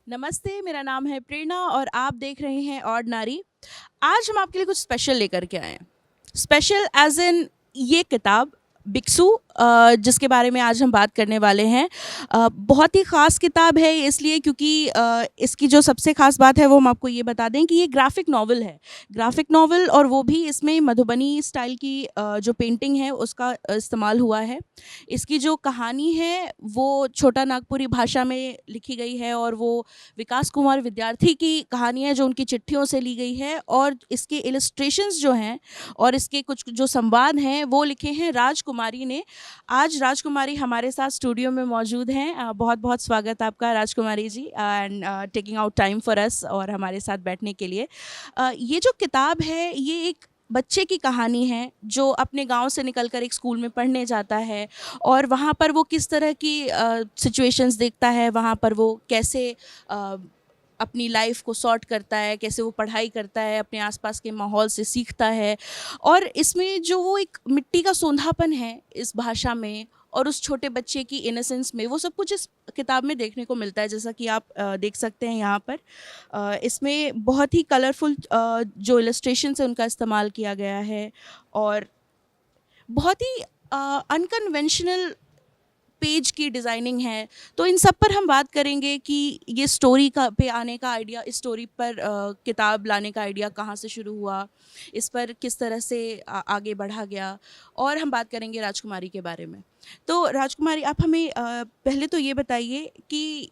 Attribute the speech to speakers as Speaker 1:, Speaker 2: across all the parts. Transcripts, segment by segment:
Speaker 1: नमस्ते, मेरा नाम है प्रेरणा और आप देख रहे हैं ऑर्डिनरी। आज हम आपके लिए कुछ स्पेशल लेकर के आए हैं। स्पेशल एज इन ये किताब भिक्षु, जिसके बारे में आज हम बात करने वाले हैं। बहुत ही ख़ास किताब है इसलिए क्योंकि इसकी जो सबसे ख़ास बात है वो हम आपको ये बता दें कि ये ग्राफिक नावल है। ग्राफिक नावल, और वो भी इसमें मधुबनी स्टाइल की जो पेंटिंग है उसका इस्तेमाल हुआ है। इसकी जो कहानी है वो छोटा नागपुरी भाषा में लिखी गई है और वो विकास कुमार विद्यार्थी की कहानी है जो उनकी चिट्ठियों से ली गई है। और इसके इलस्ट्रेशंस जो हैं और इसके कुछ जो संवाद हैं वो लिखे हैं राजकुमारी ने। आज राजकुमारी हमारे साथ स्टूडियो में मौजूद हैं। बहुत बहुत स्वागत आपका Rajkumari ji, and taking out time for us और हमारे साथ बैठने के लिए। ये जो किताब है ये एक बच्चे की कहानी है जो अपने गांव से निकलकर एक स्कूल में पढ़ने जाता है और वहाँ पर वो किस तरह की सिचुएशंस देखता है, वहाँ पर वो कैसे अ, अपनी लाइफ को सॉर्ट करता है, कैसे वो पढ़ाई करता है, अपने आसपास के माहौल से सीखता है। और इसमें जो वो एक मिट्टी का सोंधापन है इस भाषा में और उस छोटे बच्चे की इनोसेंस में, वो सब कुछ इस किताब में देखने को मिलता है। जैसा कि आप देख सकते हैं यहाँ पर इसमें बहुत ही कलरफुल जो इलस्ट्रेशन है उनका इस्तेमाल किया गया है और बहुत ही अनकन्वेंशनल पेज की डिज़ाइनिंग है। तो इन सब पर हम बात करेंगे कि ये स्टोरी का पे आने का आइडिया, इस स्टोरी पर किताब लाने का आइडिया कहाँ से शुरू हुआ, इस पर किस तरह से आगे बढ़ा गया, और हम बात करेंगे राजकुमारी के बारे में। तो राजकुमारी, आप हमें पहले तो ये बताइए कि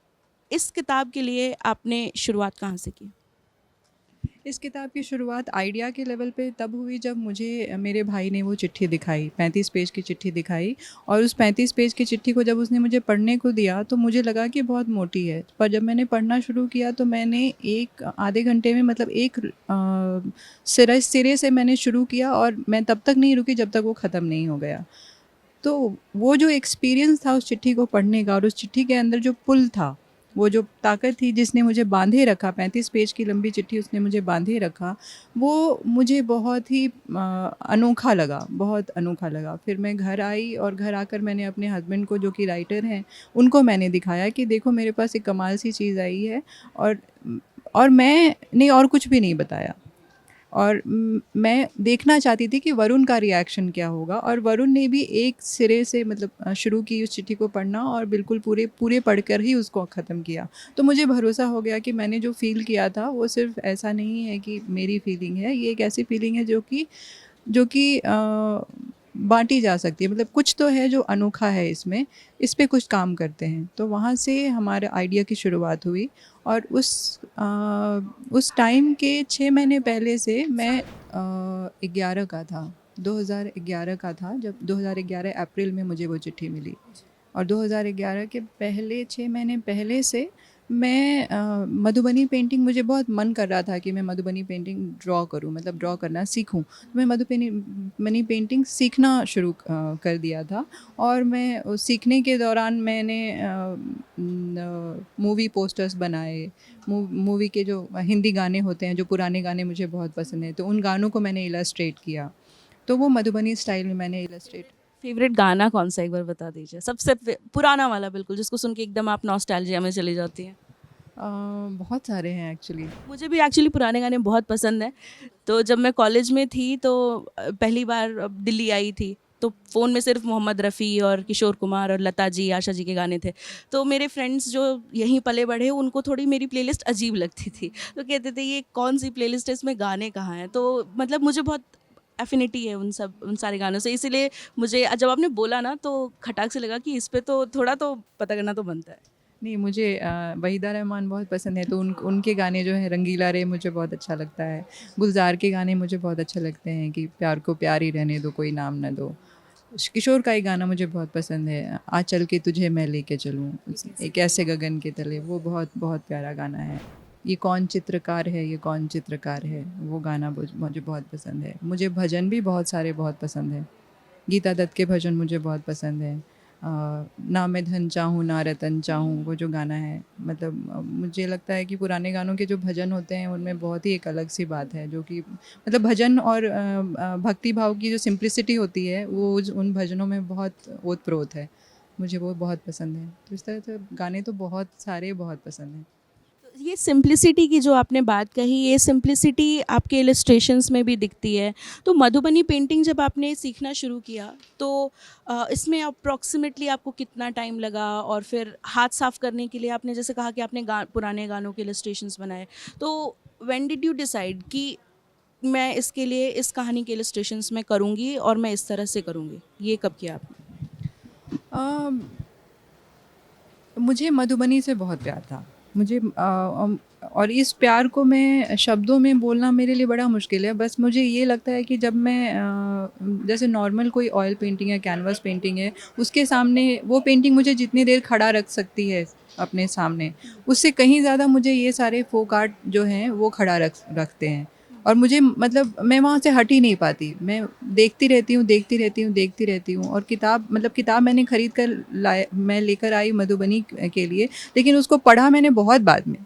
Speaker 1: इस किताब के लिए आपने शुरुआत कहाँ से की?
Speaker 2: इस किताब की शुरुआत आइडिया के लेवल पे तब हुई जब मुझे मेरे भाई ने वो चिट्ठी दिखाई, 35 पेज की चिट्ठी दिखाई। और उस 35 पेज की चिट्ठी को जब उसने मुझे पढ़ने को दिया तो मुझे लगा कि बहुत मोटी है, पर जब मैंने पढ़ना शुरू किया तो मैंने एक आधे घंटे में, मतलब एक सिरे सिरे से मैंने शुरू किया और मैं तब तक नहीं रुकी जब तक वो ख़त्म नहीं हो गया। तो वो जो एक्सपीरियंस था उस चिट्ठी को पढ़ने का, और उस चिट्ठी के अंदर जो पुल था, वो जो ताकत थी जिसने मुझे बांधे रखा, 35 पेज की लंबी चिट्ठी उसने मुझे बांधे रखा, वो मुझे बहुत ही अनोखा लगा, बहुत अनोखा लगा। फिर मैं घर आई और घर आकर मैंने अपने हस्बैंड को, जो कि राइटर हैं, उनको मैंने दिखाया कि देखो मेरे पास एक कमाल सी चीज़ आई है। और और मैंने और कुछ भी नहीं बताया। और मैं देखना चाहती थी कि वरुण का रिएक्शन क्या होगा, और वरुण ने भी एक सिरे से, मतलब शुरू की उस चिट्ठी को पढ़ना और बिल्कुल पूरे पूरे पढ़कर ही उसको ख़त्म किया। तो मुझे भरोसा हो गया कि मैंने जो फ़ील किया था वो सिर्फ ऐसा नहीं है कि मेरी फीलिंग है, ये एक ऐसी फीलिंग है जो कि बाँटी जा सकती है। मतलब कुछ तो है जो अनोखा है इसमें, इस पे कुछ काम करते हैं। तो वहाँ से हमारे आइडिया की शुरुआत हुई। और उस टाइम के 6 महीने पहले से मैं 11 का था, 2011 का था, जब 2011 अप्रैल में मुझे वो चिट्ठी मिली। और 2011 के पहले 6 महीने पहले से मैं मधुबनी पेंटिंग, मुझे बहुत मन कर रहा था कि मैं मधुबनी पेंटिंग ड्रॉ करूं, मतलब ड्रॉ करना सीखूं। तो मैं मधुबनी मनी पेंटिंग सीखना शुरू कर दिया था। और मैं उस सीखने के दौरान मैंने मूवी पोस्टर्स बनाए। मूवी के जो हिंदी गाने होते हैं, जो पुराने गाने मुझे बहुत पसंद हैं, तो उन गानों को मैंने इलस्ट्रेट किया। तो वो मधुबनी स्टाइल में मैंने इलस्ट्रेट।
Speaker 1: फेवरेट गाना कौन सा, एक बार बता दीजिए, सबसे पुराना वाला, बिल्कुल जिसको सुन के एकदम आप नॉस्टैल्जिया में चली जाती हैं।
Speaker 2: बहुत सारे हैं एक्चुअली।
Speaker 1: मुझे भी एक्चुअली पुराने गाने बहुत पसंद हैं। तो जब मैं कॉलेज में थी तो पहली बार दिल्ली आई थी, तो फ़ोन में सिर्फ मोहम्मद रफ़ी और किशोर कुमार और लता जी, आशा जी के गाने थे। तो मेरे फ्रेंड्स जो यहीं पले बढ़े उनको थोड़ी मेरी प्लेलिस्ट अजीब लगती थी। तो कहते थे ये कौन सी प्लेलिस्ट है, इसमें गाने कहाँ हैं? तो मतलब मुझे बहुत एफिनिटी है उन सारे गानों से, इसीलिए मुझे जब आपने बोला ना तो खटाक से लगा कि इस पे तो थोड़ा तो पता करना तो बनता है।
Speaker 2: नहीं, मुझे वहीदा रहमान बहुत पसंद है, तो उनके गाने जो है, रंगीला रे मुझे बहुत अच्छा लगता है। गुलजार के गाने मुझे बहुत अच्छे लगते हैं, कि प्यार को प्यार ही रहने दो, कोई नाम न दो। किशोर का एक गाना मुझे बहुत पसंद है, आ चल के तुझे मैं लेके चलूँ, एक ऐसे गगन के तले, वो बहुत बहुत प्यारा गाना है। ये कौन चित्रकार है, ये कौन चित्रकार है, वो गाना मुझे बहुत पसंद है। मुझे भजन भी बहुत सारे बहुत पसंद है। गीता दत्त के भजन मुझे बहुत पसंद है। ना मैं धन चाहूँ ना रतन चाहूँ, वो जो गाना है, मतलब मुझे लगता है कि पुराने गानों के जो भजन होते हैं उनमें बहुत ही एक अलग सी बात है, जो कि मतलब भजन और भक्ति भाव की जो सिंप्लिसिटी होती है वो उन भजनों में बहुत ओत-प्रोत है। मुझे वो बहुत पसंद है। तो इस तरह से गाने तो बहुत सारे बहुत पसंद हैं।
Speaker 1: तो ये सिंप्लिसिटी की जो आपने बात कही, ये सिंप्लिसिटी आपके इलस्ट्रेशंस में भी दिखती है। तो मधुबनी पेंटिंग जब आपने सीखना शुरू किया तो इसमें अप्रॉक्सीमेटली आपको कितना टाइम लगा? और फिर हाथ साफ करने के लिए आपने जैसे कहा कि आपने पुराने गानों के इलस्ट्रेशंस बनाए, तो व्हेन डिड यू डिसाइड कि मैं इसके लिए इस कहानी के इलस्ट्रेशंस में करूँगी और मैं इस तरह से करूँगी? ये कब किया आपने?
Speaker 2: मुझे मधुबनी से बहुत प्यार था। मुझे और इस प्यार को मैं शब्दों में बोलना मेरे लिए बड़ा मुश्किल है। बस मुझे ये लगता है कि जब मैं जैसे नॉर्मल कोई ऑयल पेंटिंग है, कैनवास पेंटिंग है, उसके सामने वो पेंटिंग मुझे जितनी देर खड़ा रख सकती है अपने सामने, उससे कहीं ज़्यादा मुझे ये सारे फ़ोक आर्ट जो हैं वो खड़ा रखते हैं। और मुझे मतलब मैं वहाँ से हट ही नहीं पाती। मैं देखती रहती हूँ, देखती रहती हूँ, देखती रहती हूँ। और किताब मैंने खरीद कर मैं लेकर आई मधुबनी के लिए, लेकिन उसको पढ़ा मैंने बहुत बाद में।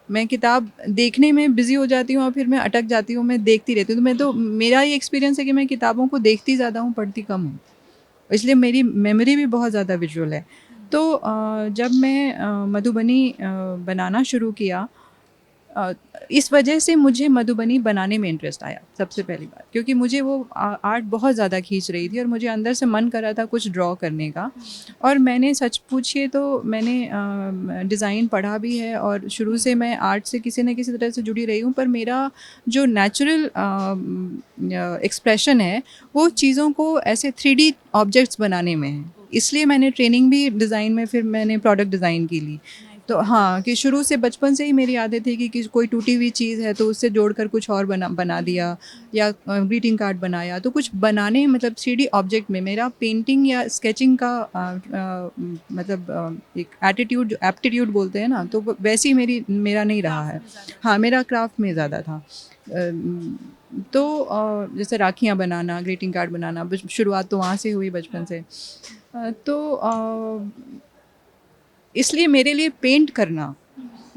Speaker 2: मैं किताब देखने में बिज़ी हो जाती हूँ और फिर मैं अटक जाती हूँ, मैं देखती रहती हूँ। मेरा ये एक्सपीरियंस है कि मैं किताबों को देखती ज़्यादा हूँ, पढ़ती कम हूँ। इसलिए मेरी मेमोरी भी बहुत ज़्यादा विजुअल है। तो जब मैं मधुबनी बनाना शुरू किया, इस वजह से मुझे मधुबनी बनाने में इंटरेस्ट आया सबसे पहली बात, क्योंकि मुझे वो आर्ट बहुत ज़्यादा खींच रही थी और मुझे अंदर से मन कर रहा था कुछ ड्रॉ करने का। और मैंने सच पूछिए तो मैंने डिज़ाइन पढ़ा भी है और शुरू से मैं आर्ट से किसी न किसी तरह से जुड़ी रही हूँ, पर मेरा जो नेचुरल एक्सप्रेशन है वो चीज़ों को ऐसे 3D ऑब्जेक्ट्स बनाने में है। इसलिए मैंने ट्रेनिंग भी डिज़ाइन में, फिर मैंने प्रोडक्ट डिज़ाइन की ली। तो हाँ, कि शुरू से बचपन से ही मेरी आदत थी कि कोई टूटी हुई चीज़ है तो उससे जोड़कर कुछ और बना दिया, या ग्रीटिंग कार्ड बनाया। तो कुछ बनाने मतलब 3D ऑब्जेक्ट में मेरा पेंटिंग या स्केचिंग का एक एप्टीट्यूड बोलते हैं ना, तो वैसी मेरा नहीं रहा है। हाँ, मेरा क्राफ्ट में ज़्यादा था। तो जैसे राखियाँ बनाना, ग्रीटिंग कार्ड बनाना, शुरुआत तो वहाँ से हुई बचपन से। तो इसलिए मेरे लिए पेंट करना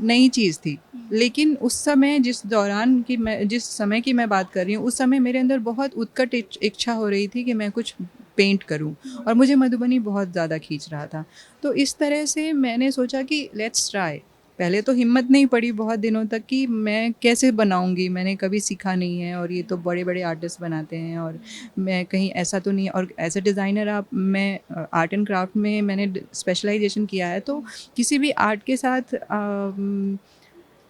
Speaker 2: नई चीज़ थी। लेकिन उस समय जिस समय की मैं बात कर रही हूँ, उस समय मेरे अंदर बहुत उत्कट इच्छा हो रही थी कि मैं कुछ पेंट करूँ, और मुझे मधुबनी बहुत ज़्यादा खींच रहा था। तो इस तरह से मैंने सोचा कि लेट्स ट्राई। पहले तो हिम्मत नहीं पड़ी बहुत दिनों तक कि मैं कैसे बनाऊँगी, मैंने कभी सीखा नहीं है और ये तो बड़े-बड़े आर्टिस्ट बनाते हैं और मैं कहीं ऐसा तो नहीं। और एज़ अ डिज़ाइनर मैं आर्ट एंड क्राफ्ट में मैंने स्पेशलाइजेशन किया है, तो किसी भी आर्ट के साथ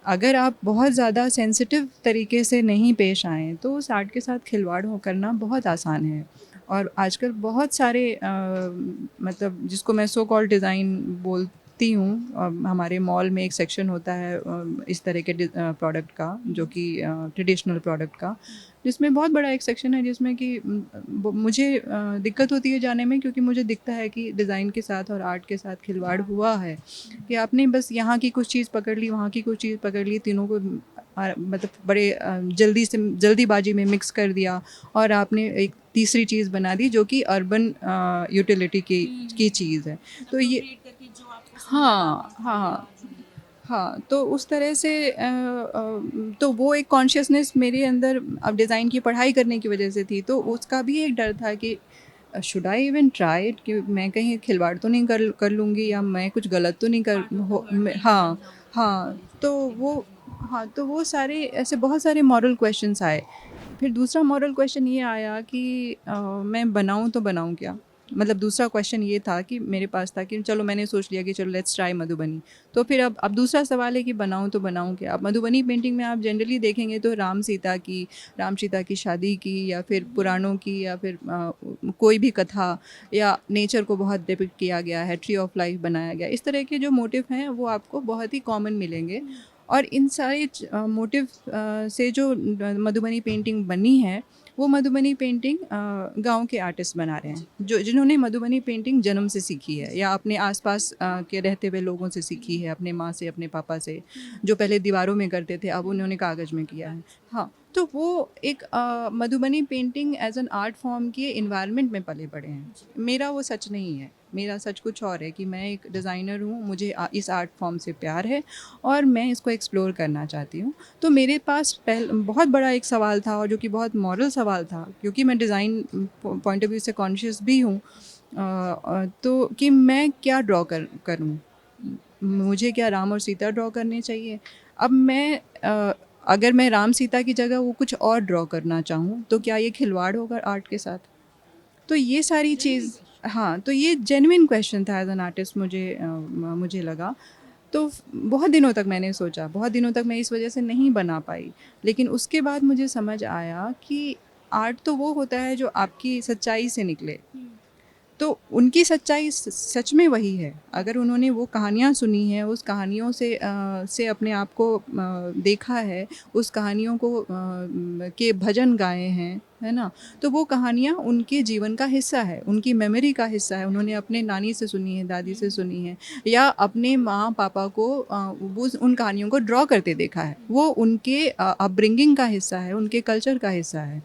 Speaker 2: अगर आप बहुत ज़्यादा सेंसिटिव तरीके से नहीं पेश आएँ तो उस आर्ट के साथ खिलवाड़ करना बहुत आसान है। और आजकल बहुत सारे मतलब जिसको मैं सो कॉल्ड डिज़ाइन बोलती हूँ, हमारे मॉल में एक सेक्शन होता है इस तरह के प्रोडक्ट का, जो कि ट्रेडिशनल प्रोडक्ट का, जिसमें बहुत बड़ा एक सेक्शन है जिसमें कि मुझे दिक्कत होती है जाने में, क्योंकि मुझे दिखता है कि डिज़ाइन के साथ और आर्ट के साथ खिलवाड़ हुआ है, कि आपने बस यहाँ की कुछ चीज़ पकड़ ली, वहाँ की कुछ चीज़ पकड़ ली, तीनों को मतलब बड़े जल्दीबाजी में मिक्स कर दिया और आपने एक तीसरी चीज़ बना दी जो कि अर्बन यूटिलिटी की चीज़ है। तो ये हाँ, हाँ, हाँ, तो उस तरह से तो वो एक कॉन्शियसनेस मेरे अंदर अब डिज़ाइन की पढ़ाई करने की वजह से थी, तो उसका भी एक डर था कि should I even try it, कि मैं कहीं खिलवाड़ तो नहीं कर लूँगी, या मैं कुछ गलत तो नहीं हाँ, हाँ, तो वो सारे ऐसे बहुत सारे मॉरल क्वेश्चंस आए। फिर दूसरा मॉरल क्वेश्चन ये आया कि मैं बनाऊँ तो बनाऊँ क्या? मतलब दूसरा क्वेश्चन ये था कि मेरे पास था कि चलो मैंने सोच लिया कि चलो लेट्स ट्राई मधुबनी। तो फिर अब दूसरा सवाल है कि बनाऊँ तो बनाऊँ क्या? अब मधुबनी पेंटिंग में आप जनरली देखेंगे तो राम सीता की शादी की, या फिर पुराणों की, या फिर कोई भी कथा, या नेचर को बहुत डिपिक्ट किया गया है, ट्री ऑफ लाइफ बनाया गया। इस तरह के जो मोटिव हैं वो आपको बहुत ही कॉमन मिलेंगे। और इन सारे मोटिव से जो मधुबनी पेंटिंग बनी है, वो मधुबनी पेंटिंग गांव के आर्टिस्ट बना रहे हैं, जिन्होंने मधुबनी पेंटिंग जन्म से सीखी है, या अपने आसपास के रहते हुए लोगों से सीखी है, अपने माँ से, अपने पापा से, जो पहले दीवारों में करते थे अब उन्होंने कागज़ में किया है। हाँ, तो वो एक Madhubani painting as an art form के इन्वायरमेंट में पले बड़े हैं। मेरा वो सच नहीं है। मेरा सच कुछ और है कि मैं एक डिज़ाइनर हूँ, मुझे इस आर्ट फॉर्म से प्यार है और मैं इसको एक्सप्लोर करना चाहती हूँ। तो मेरे पास बहुत बड़ा एक सवाल था, और जो कि बहुत मॉरल सवाल था, क्योंकि मैं डिज़ाइन पॉइंट ऑफ व्यू से कॉन्शियस भी हूँ, तो कि मैं क्या ड्रॉ करूँ। मुझे क्या राम और सीता ड्रॉ करने चाहिए? अब मैं अगर मैं राम सीता की जगह वो कुछ और ड्रॉ करना चाहूँ तो क्या ये खिलवाड़ होगा आर्ट के साथ? तो ये सारी चीज़, हाँ, तो ये जेन्युइन क्वेश्चन था एज एन आर्टिस्ट, मुझे लगा। तो बहुत दिनों तक मैंने सोचा, बहुत दिनों तक मैं इस वजह से नहीं बना पाई। लेकिन उसके बाद मुझे समझ आया कि आर्ट तो वो होता है जो आपकी सच्चाई से निकले। तो उनकी सच्चाई सच में वही है। अगर उन्होंने वो कहानियाँ सुनी हैं, उस कहानियों से अपने आप को देखा है, उस कहानियों को के भजन गाए हैं, है ना? तो वो कहानियाँ उनके जीवन का हिस्सा है, उनकी मेमोरी का हिस्सा है। उन्होंने अपने नानी से सुनी है, दादी से सुनी है, या अपने माँ-पापा को वो उन कहानियों को ड्रॉ करते देखा है। वो उनके अपब्रिंगिंग का हिस्सा है, उनके कल्चर का हिस्सा है।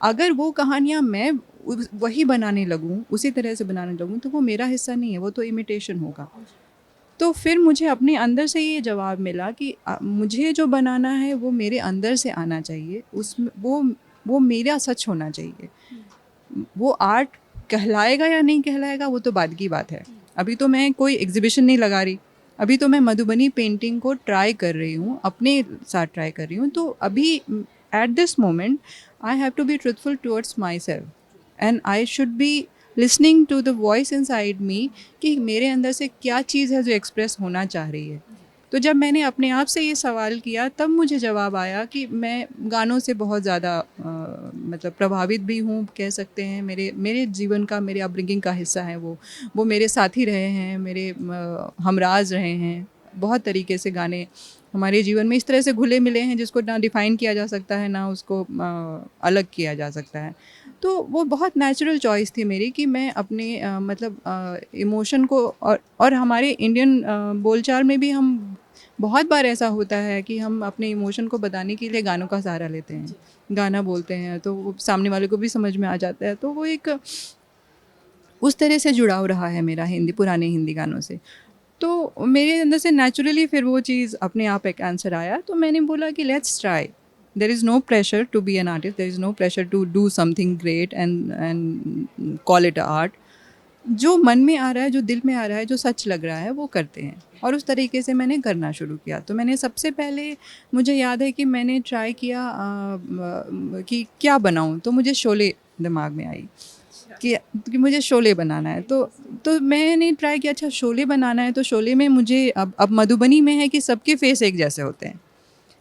Speaker 2: अगर वो कहानियाँ मैं वही बनाने लगूँ, उसी तरह से बनाने लगूँ, तो वो मेरा हिस्सा नहीं है, वो तो इमिटेशन होगा। तो फिर मुझे अपने अंदर से ये जवाब मिला कि मुझे जो बनाना है वो मेरे अंदर से आना चाहिए, उसमें वो मेरा सच होना चाहिए। वो आर्ट कहलाएगा या नहीं कहलाएगा वो तो बाद की बात है। अभी तो मैं कोई एग्जीबिशन नहीं लगा रही, अभी तो मैं मधुबनी पेंटिंग को ट्राई कर रही हूँ, अपने साथ ट्राई कर रही हूँ। तो अभी at this moment I have to be truthful towards myself, and I should be listening to the voice inside me कि मेरे अंदर से क्या चीज़ है जो एक्सप्रेस होना चाह रही है। तो जब मैंने अपने आप से ये सवाल किया तब मुझे जवाब आया कि मैं गानों से बहुत ज़्यादा मतलब प्रभावित भी हूँ, कह सकते हैं। मेरे मेरे जीवन का, मेरे अपब्रिंगिंग का हिस्सा है वो मेरे साथी रहे हैं, मेरे हमराज रहे हैं। बहुत तरीके से गाने हमारे जीवन में इस तरह से घुले मिले हैं जिसको ना डिफ़ाइन किया जा सकता है, ना उसको अलग किया जा सकता है। तो वो बहुत नेचुरल चॉइस थी मेरी कि मैं अपने मतलब इमोशन को, और हमारे इंडियन बोलचाल में भी हम बहुत बार ऐसा होता है कि हम अपने इमोशन को बताने के लिए गानों का सहारा लेते हैं, गाना बोलते हैं तो वो सामने वाले को भी समझ में आ जाता है। तो वो एक उस तरह से जुड़ाव रहा है मेरा पुराने हिंदी गानों से। तो मेरे अंदर से नेचुरली फिर वो चीज़ अपने आप एक आंसर आया, तो मैंने बोला कि let's try. There is no pressure to be an artist, there is no pressure to do something great and call it art. जो मन में आ रहा है, जो दिल में आ रहा है, जो सच लग रहा है वो करते हैं, और उस तरीके से मैंने करना शुरू किया। तो मैंने सबसे पहले, मुझे याद है कि मैंने ट्राई किया कि क्या बनाऊं, तो मुझे शोले दिमाग में आई कि मुझे शोले बनाना है। तो मैंने ट्राई किया, अच्छा शोले बनाना है तो शोले में मुझे अब मधुबनी में है कि सबके फेस एक जैसे होते हैं,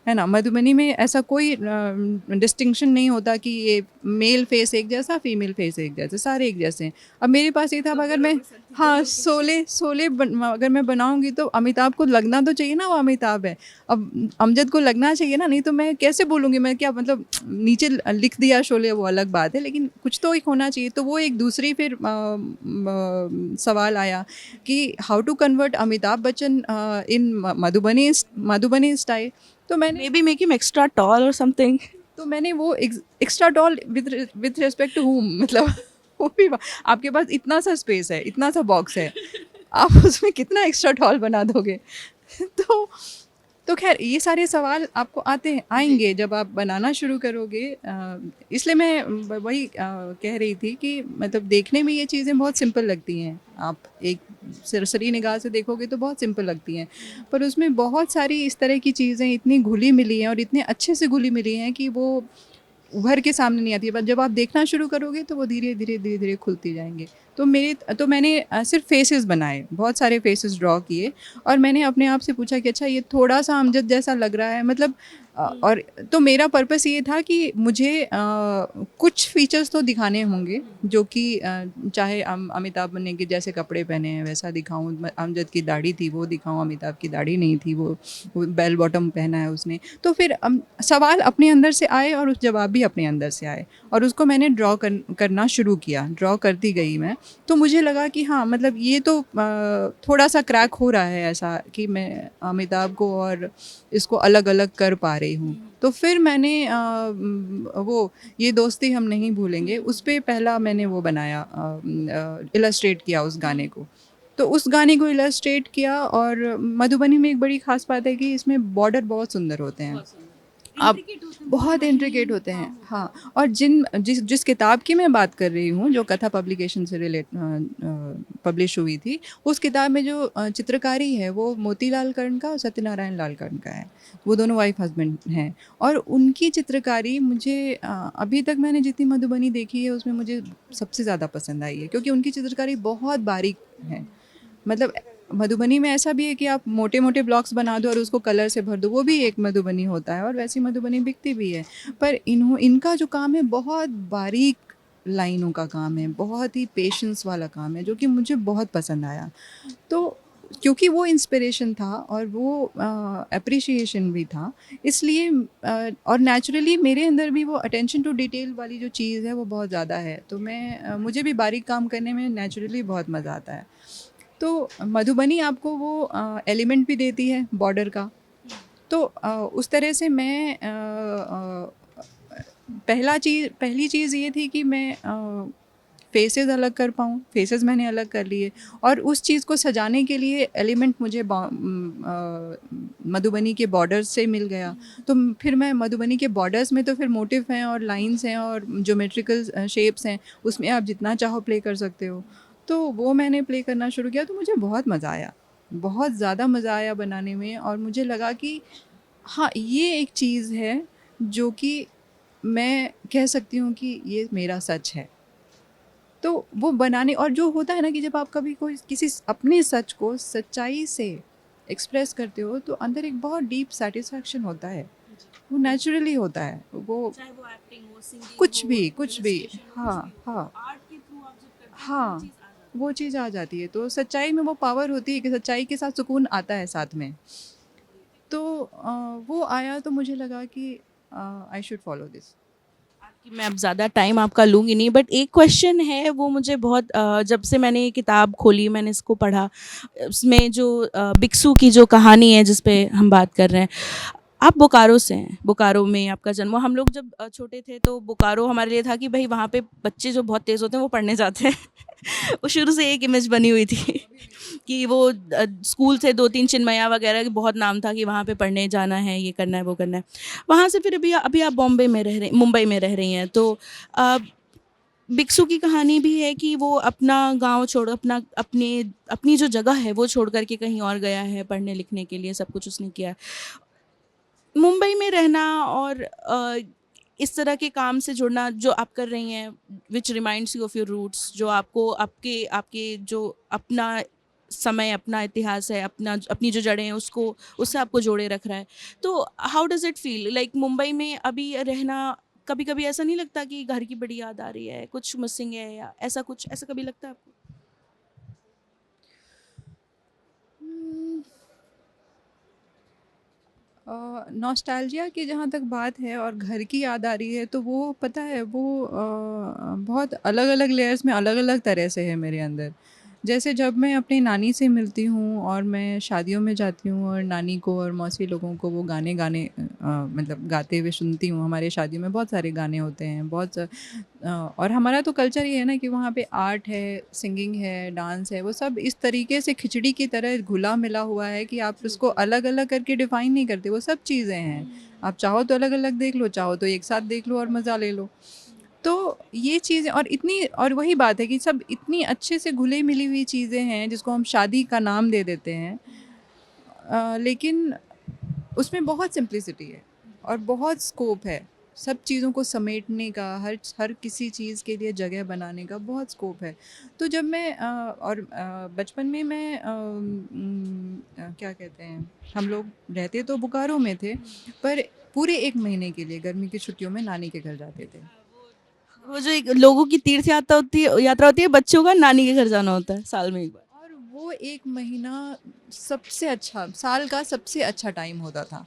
Speaker 2: है ना? मधुबनी में ऐसा कोई डिस्टिंक्शन नहीं होता कि ये मेल फेस एक जैसा, फीमेल फेस एक जैसा, सारे एक जैसे हैं। अब मेरे पास ये था, अब अगर मैं, हाँ, अगर मैं बनाऊंगी तो अमिताभ को लगना तो चाहिए ना वो अमिताभ है। अब अमजद को लगना चाहिए ना, नहीं तो मैं कैसे बोलूँगी? मैं क्या मतलब नीचे लिख दिया शोले, वो अलग बात है, लेकिन कुछ तो एक होना चाहिए। तो वो एक दूसरी फिर सवाल आया कि how to convert Amitabh Bachchan in Madhubani style. तो मैंने
Speaker 1: maybe make him extra tall और समथिंग।
Speaker 2: तो मैंने वो extra tall with respect to him, मतलब वो भी आपके पास इतना सा स्पेस है, इतना सा बॉक्स है, आप उसमें कितना एक्स्ट्रा टॉल बना दोगे? तो तो खैर ये सारे सवाल आपको आएंगे जब आप बनाना शुरू करोगे। इसलिए मैं वही कह रही थी कि मतलब देखने में ये चीज़ें बहुत सिंपल लगती हैं, आप एक सरसरी निगाह से देखोगे तो बहुत सिंपल लगती हैं, पर उसमें बहुत सारी इस तरह की चीज़ें इतनी घुली मिली हैं और इतने अच्छे से घुली मिली हैं कि वो उभर के सामने नहीं आती है, बट जब आप देखना शुरू करोगे तो वो धीरे धीरे खुलती जाएंगे। तो मैंने सिर्फ फेसेस बनाए, बहुत सारे फेसेस ड्रॉ किए, और मैंने अपने आप से पूछा कि अच्छा ये थोड़ा सा अमजद जैसा लग रहा है, मतलब और तो मेरा पर्पस ये था कि मुझे कुछ फीचर्स तो दिखाने होंगे जो कि चाहे अमिताभ बन्ने के जैसे कपड़े पहने हैं वैसा दिखाऊं, अमजद की दाढ़ी थी वो दिखाऊं, अमिताभ की दाढ़ी नहीं थी, वो बेल बॉटम पहना है उसने। तो फिर सवाल अपने अंदर से आए और उस जवाब भी अपने अंदर से आए, और उसको मैंने करना शुरू किया, ड्रॉ करती गई मैं। तो मुझे लगा कि हाँ, मतलब ये तो थोड़ा सा क्रैक हो रहा है ऐसा कि मैं अमिताभ को और इसको अलग अलग कर पा रही हूँ। तो फिर मैंने वो ये दोस्ती हम नहीं भूलेंगे, उस पर पहला मैंने वो बनाया, इलस्ट्रेट किया उस गाने को। तो उस गाने को इलस्ट्रेट किया, और मधुबनी में एक बड़ी ख़ास बात है कि इसमें बॉर्डर बहुत सुंदर होते हैं। आप बहुत इंट्रिकेट होते हैं, हाँ। और जिस किताब की मैं बात कर रही हूँ, जो कथा पब्लिकेशन से पब्लिश हुई थी, उस किताब में जो चित्रकारी है वो मोतीलाल कर्ण का और सत्यनारायण लाल कर्ण का है। वो दोनों वाइफ हस्बैंड हैं, और उनकी चित्रकारी मुझे अभी तक मैंने जितनी मधुबनी देखी है उसमें मुझे सबसे ज़्यादा पसंद आई है, क्योंकि उनकी चित्रकारी बहुत बारीक है। मतलब मधुबनी में ऐसा भी है कि आप मोटे मोटे ब्लॉक्स बना दो और उसको कलर से भर दो, वो भी एक मधुबनी होता है, और वैसी मधुबनी बिकती भी है। पर इनका जो काम है बहुत बारीक लाइनों का काम है, बहुत ही पेशेंस वाला काम है, जो कि मुझे बहुत पसंद आया। तो क्योंकि वो इंस्पिरेशन था और वो अप्रिशिएशन भी था, इसलिए और नेचुरली मेरे अंदर भी वो अटेंशन टू डिटेल वाली जो चीज़ है वो बहुत ज़्यादा है। तो मुझे भी बारीक काम करने में नेचुरली बहुत मज़ा आता है। तो मधुबनी आपको वो एलिमेंट भी देती है बॉर्डर का। तो उस तरह से मैं पहली चीज़ ये थी कि मैं फेसेस अलग कर पाऊँ, फेसेस मैंने अलग कर लिए, और उस चीज़ को सजाने के लिए एलिमेंट मुझे मधुबनी के बॉर्डर्स से मिल गया। तो फिर मैं मधुबनी के बॉर्डर्स में तो फिर मोटिव हैं और लाइंस हैं और ज्योमेट्रिकल शेप्स हैं, उसमें आप जितना चाहो प्ले कर सकते हो। तो वो मैंने प्ले करना शुरू किया, तो मुझे बहुत मज़ा आया, बहुत ज़्यादा मज़ा आया बनाने में। और मुझे लगा कि हाँ, ये एक चीज़ है जो कि मैं कह सकती हूँ कि ये मेरा सच है। तो वो बनाने, और जो होता है ना कि जब आप कभी कोई किसी अपने सच को सच्चाई से एक्सप्रेस करते हो, तो अंदर एक बहुत डीप सेटिस्फैक्शन होता है, वो नेचुरली होता है। वो
Speaker 1: चाहे वो एक्टिंग हो, सिंगिंग
Speaker 2: कुछ
Speaker 1: हो,
Speaker 2: भी, कुछ भी,
Speaker 1: illustration हो, कुछ
Speaker 2: हाँ,
Speaker 1: भी हो,
Speaker 2: हाँ,
Speaker 1: आर्ट के थ्रू आप जब करते हो तो वो
Speaker 2: हाँ,
Speaker 1: चीज़ आ जाती
Speaker 2: वो चीज़ आ जाती है। तो सच्चाई में वो पावर होती है कि सच्चाई के साथ सुकून आता है साथ में। तो वो आया, तो मुझे लगा कि आई शुड फॉलो दिस।
Speaker 1: है। आपकी मैं अब ज़्यादा टाइम आपका लूँगी नहीं, बट एक क्वेश्चन है वो मुझे बहुत जब से मैंने ये किताब खोली, मैंने इसको पढ़ा, उसमें जो बिक्सू की जो कहानी है जिस पे हम बात कर रहे हैं, आप बोकारो से हैं, बोकारो में आपका जन्म हुआ। हम लोग जब छोटे थे तो बोकारो हमारे लिए था कि भाई वहाँ पे बच्चे जो बहुत तेज़ होते हैं वो पढ़ने जाते हैं। वो शुरू से एक इमेज बनी हुई थी कि वो स्कूल से 2-3 चिन्मया वगैरह के बहुत नाम था कि वहाँ पे पढ़ने जाना है, ये करना है, वो करना है। वहाँ से फिर अभी आप बॉम्बे में रह रहे, मुंबई में रह रही हैं, तो अ, बिक्सू की कहानी भी है कि वो अपना गाँव छोड़, अपनी जो जगह है वो छोड़ कर के कहीं और गया है पढ़ने लिखने के लिए, सब कुछ उसने किया है। मुंबई में रहना और इस तरह के काम से जुड़ना जो आप कर रही हैं, which reminds you of your roots, जो आपको आपके आपके जो अपना समय, अपना इतिहास है, अपनी जो जड़ें हैं उसको, उससे आपको जोड़े रख रहा है। तो how does it feel like Mumbai में अभी रहना? कभी-कभी ऐसा नहीं लगता कि घर की बड़ी याद आ रही है, कुछ मिसिंग है, या ऐसा कुछ, ऐसा कभी लगता है आपको?
Speaker 2: नॉस्टैल्जिया की जहाँ तक बात है और घर की याद आ रही है, तो वो पता है वो बहुत अलग अलग लेयर्स में अलग अलग तरह से है मेरे अंदर। जैसे जब मैं अपनी नानी से मिलती हूँ और मैं शादियों में जाती हूँ और नानी को और मौसी लोगों को वो गाने गाने मतलब गाते हुए सुनती हूँ। हमारे शादियों में बहुत सारे गाने होते हैं, और हमारा तो कल्चर ये है ना कि वहाँ पे आर्ट है, सिंगिंग है, डांस है, वो सब इस तरीके से खिचड़ी की तरह घुला मिला हुआ है कि आप उसको अलग अलग करके डिफाइन नहीं करते, वो सब चीज़ें हैं। आप चाहो तो अलग अलग देख लो, चाहो तो एक साथ देख लो और मज़ा ले लो। तो ये चीज़ें, और इतनी, और वही बात है कि सब इतनी अच्छे से घुली मिली हुई चीज़ें हैं जिसको हम शादी का नाम दे देते हैं, लेकिन उसमें बहुत सिंप्लिसिटी है और बहुत स्कोप है। सब चीज़ों को समेटने का, हर हर किसी चीज़ के लिए जगह बनाने का बहुत स्कोप है। तो जब मैं बचपन में मैं क्या कहते हैं, हम लोग रहते तो बोकारो में थे, पर पूरे 1 महीने के लिए गर्मी की छुट्टियों में नानी के घर जाते थे।
Speaker 1: वो जो एक लोगों की तीर्थ यात्रा होती है, बच्चों का नानी के घर जाना होता है साल में 1 बार।
Speaker 2: और वो 1 महीना सबसे अच्छा, साल का सबसे अच्छा टाइम होता था।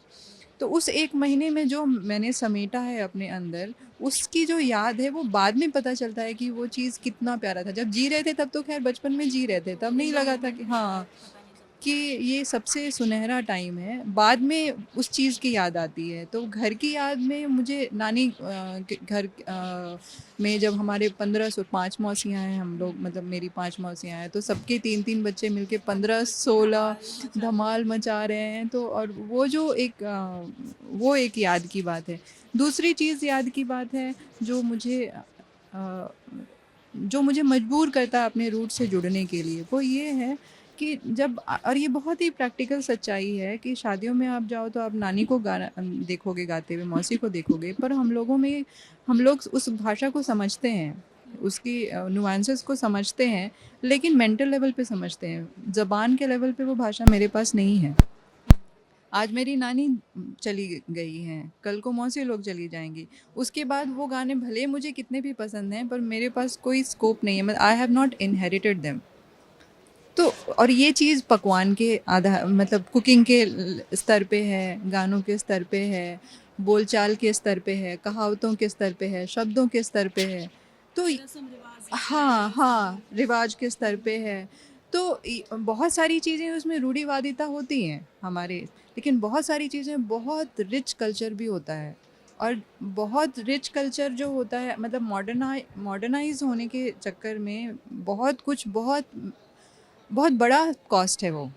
Speaker 2: तो उस 1 महीने में जो मैंने समेटा है अपने अंदर, उसकी जो याद है वो बाद में पता चलता है कि वो चीज़ कितना प्यारा था। जब जी रहे थे तब तो ख़ैर बचपन में जी रहे थे, तब नहीं लगा था कि हाँ, कि ये सबसे सुनहरा टाइम है, बाद में उस चीज़ की याद आती है। तो घर की याद में मुझे नानी के घर में जब हमारे 5 मौसियाँ हैं हम लोग, मतलब मेरी 5 मौसियाँ हैं, तो सबके 3-3 बच्चे मिलके 15-16 धमाल मचा रहे हैं। तो और वो एक याद की बात है। दूसरी चीज़ याद की बात है अ, जो मुझे मजबूर करता है अपने रूट से जुड़ने के लिए, वो ये है कि और ये बहुत ही प्रैक्टिकल सच्चाई है कि शादियों में आप जाओ तो आप नानी को गाना देखोगे गाते हुए, मौसी को देखोगे, पर हम लोग उस भाषा को समझते हैं, उसकी नुआंसेस को समझते हैं, लेकिन मेंटल लेवल पे समझते हैं। ज़बान के लेवल पे वो भाषा मेरे पास नहीं है। आज मेरी नानी चली गई हैं, कल को मौसी लोग चली जाएँगी। उसके बाद वो गाने भले मुझे कितने भी पसंद हैं, पर मेरे पास कोई स्कोप नहीं है, मतलब I have not inherited them. तो और ये चीज़ पकवान के मतलब कुकिंग के स्तर पे है, गानों के स्तर पे है, बोलचाल के स्तर पे है, कहावतों के स्तर पे है, शब्दों के स्तर पे है। तो हाँ, हाँ, रिवाज के स्तर पे है। तो बहुत सारी चीज़ें उसमें रूढ़िवादिता होती हैं हमारे, लेकिन बहुत सारी चीज़ें बहुत रिच कल्चर भी होता है। और बहुत रिच कल्चर जो होता है, मतलब मॉडर्नाइज होने के चक्कर में बहुत कुछ बहुत बड़ा कॉस्ट है वो।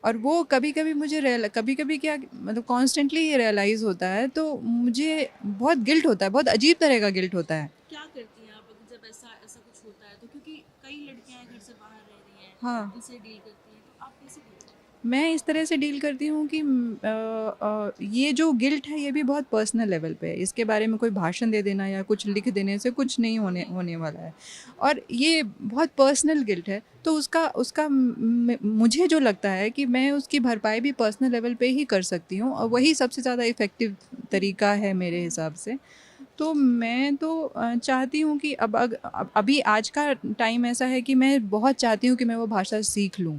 Speaker 2: और वो कभी कभी क्या, मतलब कॉन्स्टेंटली ये रियलाइज़ होता है, तो मुझे बहुत गिल्ट होता है, बहुत अजीब तरह का गिल्ट होता है।
Speaker 1: क्या करती हैं आप अगर जब ऐसा ऐसा कुछ होता है तो? क्योंकि कई लड़कियां घर से बाहर रह रही हैं,
Speaker 2: हाँ,
Speaker 1: उनसे डील करती हैं, तो आप कैसे डील करती हैं?
Speaker 2: मैं इस तरह से डील करती हूँ कि ये जो गिल्ट है ये भी बहुत पर्सनल लेवल पे है। इसके बारे में कोई भाषण दे देना या कुछ लिख देने से कुछ नहीं होने वाला है, और ये बहुत पर्सनल गिल्ट है। तो उसका उसका मुझे जो लगता है कि मैं उसकी भरपाई भी पर्सनल लेवल पे ही कर सकती हूँ, और वही सबसे ज़्यादा इफ़ेक्टिव तरीका है मेरे हिसाब से। तो मैं तो चाहती हूँ कि अभी आज का टाइम ऐसा है कि मैं बहुत चाहती हूँ कि मैं वो भाषा सीख लूँ,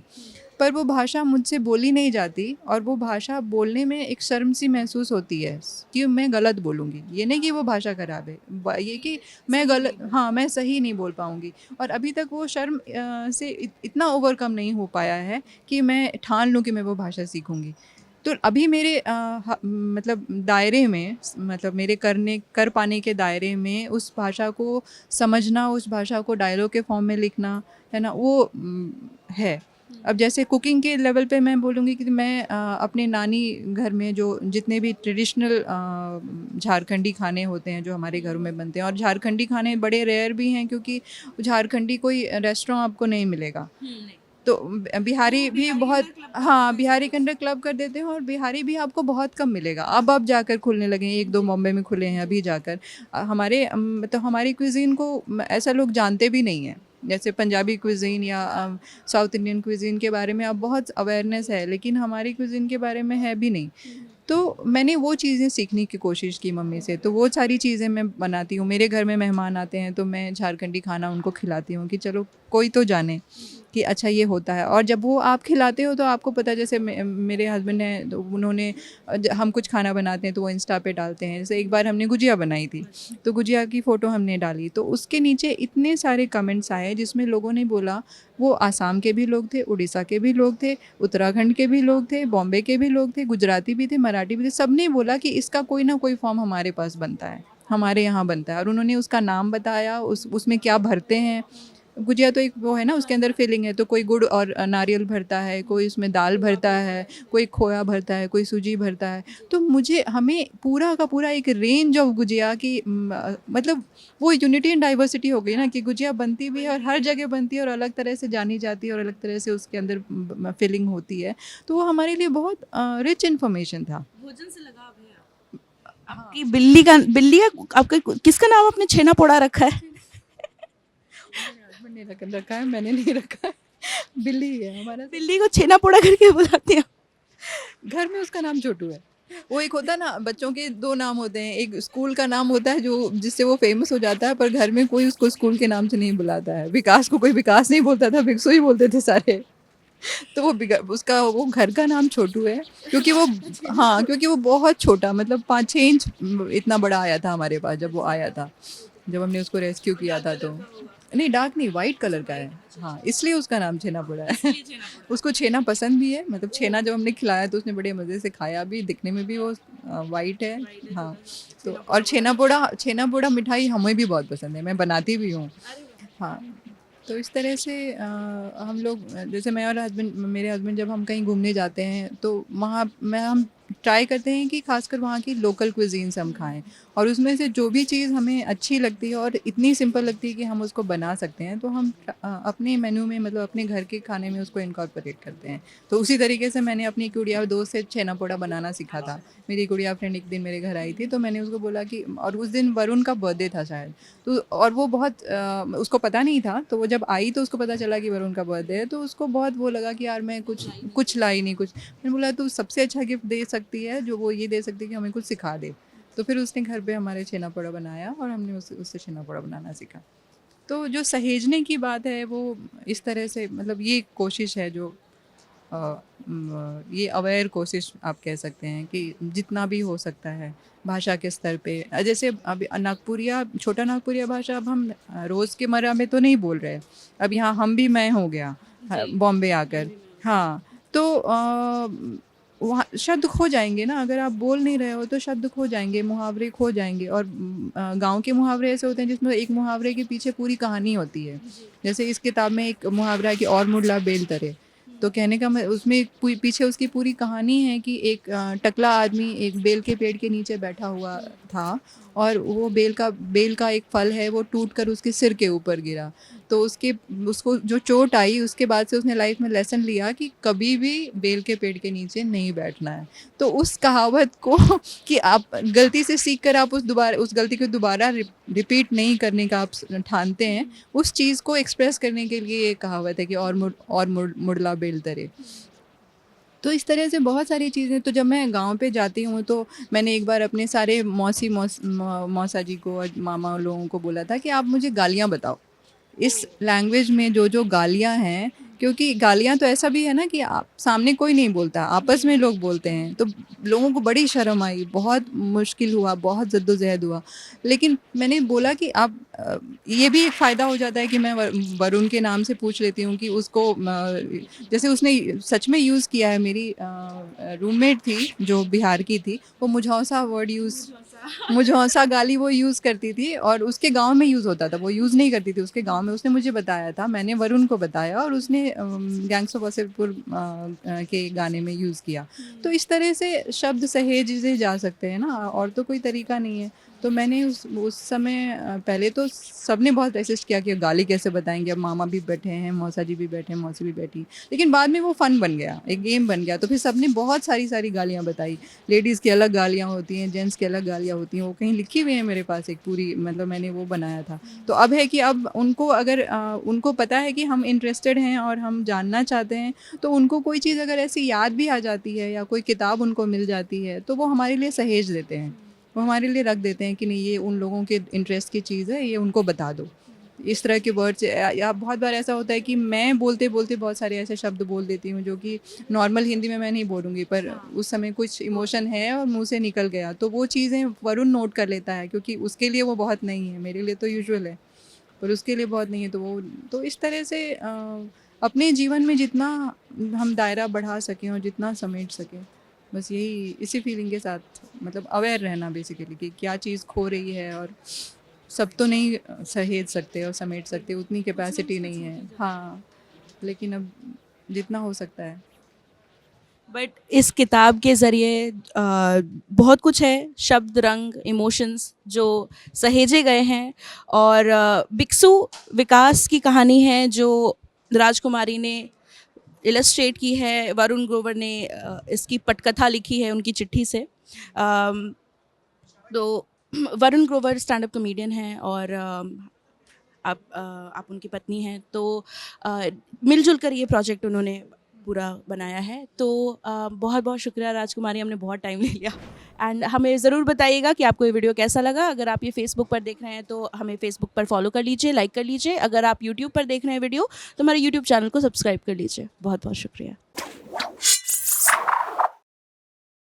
Speaker 2: पर वो भाषा मुझसे बोली नहीं जाती, और वो भाषा बोलने में एक शर्म सी महसूस होती है कि मैं गलत बोलूँगी। ये नहीं कि वो भाषा खराब है, ये कि हाँ, मैं सही नहीं बोल पाऊँगी। और अभी तक वो शर्म से इतना ओवरकम नहीं हो पाया है कि मैं ठान लूँ कि मैं वो भाषा सीखूँगी। तो अभी मेरे मतलब दायरे में, मतलब मेरे कर पाने के दायरे में उस भाषा को समझना, उस भाषा को डायलॉग के फॉर्म में लिखना, है ना, वो है। अब जैसे कुकिंग के लेवल पे मैं बोलूँगी कि मैं अपने नानी घर में जो जितने भी ट्रेडिशनल झारखंडी खाने होते हैं जो हमारे घरों में बनते हैं, और झारखंडी खाने बड़े रेयर भी हैं, क्योंकि झारखंडी कोई रेस्टोरेंट आपको नहीं मिलेगा। तो बिहारी भी बहुत, हाँ, बिहारी के अंडर क्लब कर देते हैं, और बिहारी भी आपको बहुत कम मिलेगा। अब जाकर खुलने लगे हैं, 1-2 बॉम्बे में खुले हैं अभी जाकर। तो हमारी क्विज़ीन को ऐसा लोग जानते भी नहीं हैं। जैसे पंजाबी क्विज़ीन या साउथ इंडियन क्विज़ीन के बारे में अब बहुत अवेयरनेस है, लेकिन हमारी क्विज़ीन के बारे में है भी नहीं। तो मैंने वो चीज़ें सीखने की कोशिश की मम्मी से, तो वो सारी चीज़ें मैं बनाती हूँ। मेरे घर में मेहमान आते हैं तो मैं झारखंडी खाना उनको खिलाती हूँ कि चलो कोई तो जाने कि अच्छा ये होता है। और जब वो आप खिलाते हो तो आपको पता है, जैसे मेरे हस्बैंड हैं तो उन्होंने हम कुछ खाना बनाते हैं तो वो इंस्टा पे डालते हैं। जैसे एक बार हमने गुजिया बनाई थी, तो गुजिया की फ़ोटो हमने डाली, तो उसके नीचे इतने सारे कमेंट्स आए जिसमें लोगों ने बोला, वो आसाम के भी लोग थे, उड़ीसा के भी लोग थे, उत्तराखंड के भी लोग थे, बॉम्बे के भी लोग थे, गुजराती भी थे, मराठी भी थे, सब ने बोला कि इसका कोई ना कोई फॉर्म हमारे पास बनता है, हमारे यहाँ बनता है। और उन्होंने उसका नाम बताया, उसमें क्या भरते हैं। गुजिया तो एक वो है ना, उसके अंदर फिलिंग है, तो कोई गुड़ और नारियल भरता है, कोई उसमें दाल भरता है, कोई खोया भरता है, कोई सूजी भरता है। तो हमें पूरा का पूरा एक रेंज ऑफ गुजिया की मतलब वो यूनिटी एंड डाइवर्सिटी हो गई ना, कि गुजिया बनती भी है और हर जगह बनती है और अलग तरह से जानी जाती है और अलग तरह से उसके अंदर फिलिंग होती है। तो वो हमारे लिए बहुत रिच इन्फॉर्मेशन था।
Speaker 1: भोजन से लगाव है आपकी? बिल्ली का आपका किसका नाम आपने छेना पोड़ा रखा है?
Speaker 2: मेरे हस्बैंड ने रखा है, मैंने नहीं रखा है। बिल्ली है हमारा।
Speaker 1: बिल्ली को छेना पोड़ा करके बुलाते हैं?
Speaker 2: घर में उसका नाम छोटू है। वो एक होता है ना, बच्चों के 2 नाम होते हैं, एक स्कूल का नाम होता है जो जिससे वो फेमस हो जाता है, पर घर में कोई उसको स्कूल के नाम से नहीं बुलाता है। विकास को कोई विकास नहीं बोलता था, भिक्षु ही बोलते थे सारे। तो उसका वो घर का नाम छोटू है, क्योंकि वो, हाँ, क्योंकि वो बहुत छोटा, मतलब 5-6 इंच इतना बड़ा आया था हमारे पास जब वो आया था, जब हमने उसको रेस्क्यू किया था। तो नहीं डार्क नहीं, वाइट कलर का है। हाँ, इसलिए उसका नाम छेना पोड़ा है। उसको छेना पसंद भी है, मतलब छेना जब हमने खिलाया तो उसने बड़े मज़े से खाया भी, दिखने में भी वो वाइट है। हाँ, तो और छेना पोड़ा मिठाई हमें भी बहुत पसंद है, मैं बनाती भी हूँ। हाँ, तो इस तरह से हम लोग जैसे मैं और मेरे हस्बैंड जब हम कहीं घूमने जाते हैं तो वहाँ मैं हम ट्राई करते हैं कि खासकर वहाँ की लोकल क्विजीन्स हम खाएं, और उसमें से जो भी चीज़ हमें अच्छी लगती है और इतनी सिंपल लगती है कि हम उसको बना सकते हैं, तो हम अपने मेन्यू में, मतलब अपने घर के खाने में उसको इनकॉर्पोरेट करते हैं। तो उसी तरीके से मैंने अपनी गुड़िया दोस्त से छेना पोड़ा बनाना सीखा था। मेरी गुड़िया फ्रेंड एक दिन मेरे घर आई थी, तो मैंने उसको बोला कि, और उस दिन वरुण का बर्थडे था शायद, तो और वो बहुत उसको पता नहीं था, तो वो जब आई तो उसको पता चला कि वरुण का बर्थडे है, तो उसको बहुत वो लगा कि यार मैं कुछ लाई नहीं कुछ। मैंने बोला तू सबसे अच्छा गिफ्ट दे सकती है, जो वो ये दे सकती है कि हमें कुछ सिखा दे। तो फिर उसने घर पे हमारे छेना पोड़ा बनाया और हमने उससे छेना पोड़ा बनाना सीखा। तो जो सहेजने की बात है वो इस तरह से, मतलब ये कोशिश है जो ये अवेयर कोशिश आप कह सकते हैं कि जितना भी हो सकता है भाषा के स्तर पे, जैसे अभी नागपुरिया, छोटा नागपुरिया भाषा अब हम रोज़ के मर्रा में तो नहीं बोल रहे। अब यहाँ हम भी मैं हो गया बॉम्बे आकर। हाँ, तो वहाँ शब्द खो जाएंगे ना, अगर आप बोल नहीं रहे हो तो शब्द खो जाएंगे, मुहावरे खो जाएंगे। और गांव के मुहावरे ऐसे होते हैं जिसमें एक मुहावरे के पीछे पूरी कहानी होती है। जैसे इस किताब में एक मुहावरा है कि और मुड़ला बेल तरे, तो कहने का उसमें पीछे उसकी पूरी कहानी है कि एक टकला आदमी एक बेल के पेड़ के नीचे बैठा हुआ था, और वो बेल का एक फल है वो टूट कर उसके सिर के ऊपर गिरा। तो उसको जो चोट आई उसके बाद से उसने लाइफ में लेसन लिया कि कभी भी बेल के पेड़ के नीचे नहीं बैठना है। तो उस कहावत को कि आप गलती से सीख कर आप उस गलती को दोबारा रिपीट नहीं करने का आप ठानते हैं, उस चीज़ को एक्सप्रेस करने के लिए ये कहावत है कि मुड़ला बेल तरे। तो इस तरह से बहुत सारी चीज़ें। तो जब मैं गांव पे जाती हूँ तो मैंने एक बार अपने सारे मौसा जी को और मामा लोगों को बोला था कि आप मुझे गालियाँ बताओ इस लैंग्वेज में, जो गालियाँ हैं, क्योंकि गालियाँ तो ऐसा भी है ना कि आप सामने कोई नहीं बोलता, आपस में लोग बोलते हैं। तो लोगों को बड़ी शर्म आई, बहुत मुश्किल हुआ, बहुत जद्दोजहद हुआ। लेकिन मैंने बोला कि आप ये भी एक फ़ायदा हो जाता है कि मैं वरुण के नाम से पूछ लेती हूँ कि उसको जैसे उसने सच में यूज़ किया है। मेरी रूममेट थी जो बिहार की थी, वो मुझौसा वर्ड मुझौसा गाली वो यूज़ करती थी, और उसके गांव में यूज़ होता था, वो यूज़ नहीं करती थी उसके गांव में। उसने मुझे बताया था, मैंने वरुण को बताया, और उसने गैंग्स ऑफ वासेपुर के गाने में यूज़ किया। तो इस तरह से शब्द सहेजे जा सकते हैं ना, और तो कोई तरीका नहीं है। तो मैंने उस समय पहले तो सबने बहुत रेसिस्ट किया कि गाली कैसे बताएंगे, अब मामा भी बैठे हैं, मौसा जी भी बैठे हैं, मौसी भी बैठी। लेकिन बाद में वो फ़न बन गया, एक गेम बन गया। तो फिर सबने बहुत सारी गालियाँ बताई। लेडीज़ की अलग गालियाँ होती हैं, जेंट्स की अलग गालियाँ होती हैं, वो कहीं लिखी हुई है मेरे पास एक पूरी, मतलब मैंने वो बनाया था। तो अब है कि अब उनको अगर उनको पता है कि हम इंटरेस्टेड हैं और हम जानना चाहते हैं, तो उनको कोई चीज़ अगर ऐसी याद भी आ जाती है या कोई किताब उनको मिल जाती है, तो वो हमारे लिए सहेज देते हैं, वो हमारे लिए रख देते हैं कि नहीं ये उन लोगों के इंटरेस्ट की चीज़ है, ये उनको बता दो। इस तरह के वर्ड्स, या बहुत बार ऐसा होता है कि मैं बोलते बोलते बहुत सारे ऐसे शब्द बोल देती हूँ जो कि नॉर्मल हिंदी में मैं नहीं बोलूँगी, पर उस समय कुछ इमोशन है और मुंह से निकल गया, तो वो चीज़ें वरुण नोट कर लेता है, क्योंकि उसके लिए वो बहुत नहीं है, मेरे लिए तो यूजुअल है, पर उसके लिए बहुत नहीं है। तो इस तरह से अपने जीवन में जितना हम दायरा बढ़ा सकें और जितना समेट सकें, बस यही, इसी फीलिंग के साथ, मतलब अवेयर रहना बेसिकली कि क्या चीज़ खो रही है। और सब तो नहीं सहेज सकते और समेट सकते, उतनी कैपेसिटी नहीं है। हाँ, लेकिन अब जितना हो सकता है।
Speaker 1: बट इस किताब के ज़रिए बहुत कुछ है, शब्द, रंग, इमोशंस जो सहेजे गए हैं। और बिक्सू विकास की कहानी है जो राजकुमारी ने इलस्ट्रेट की है, वरुण ग्रोवर ने इसकी पटकथा लिखी है उनकी चिट्ठी से। तो Varun Grover stand up comedian हैं, और आप उनकी पत्नी हैं। तो मिलजुल कर ये प्रोजेक्ट उन्होंने पूरा बनाया है। तो बहुत बहुत शुक्रिया राजकुमारी, हमने बहुत टाइम ले लिया। एंड हमें ज़रूर बताइएगा कि आपको ये वीडियो कैसा लगा। अगर आप ये फेसबुक पर देख रहे हैं तो हमें फेसबुक पर फॉलो कर लीजिए, लाइक कर लीजिए। अगर आप यूट्यूब पर देख रहे हैं वीडियो तो हमारे यूट्यूब चैनल को सब्सक्राइब कर लीजिए। बहुत बहुत शुक्रिया।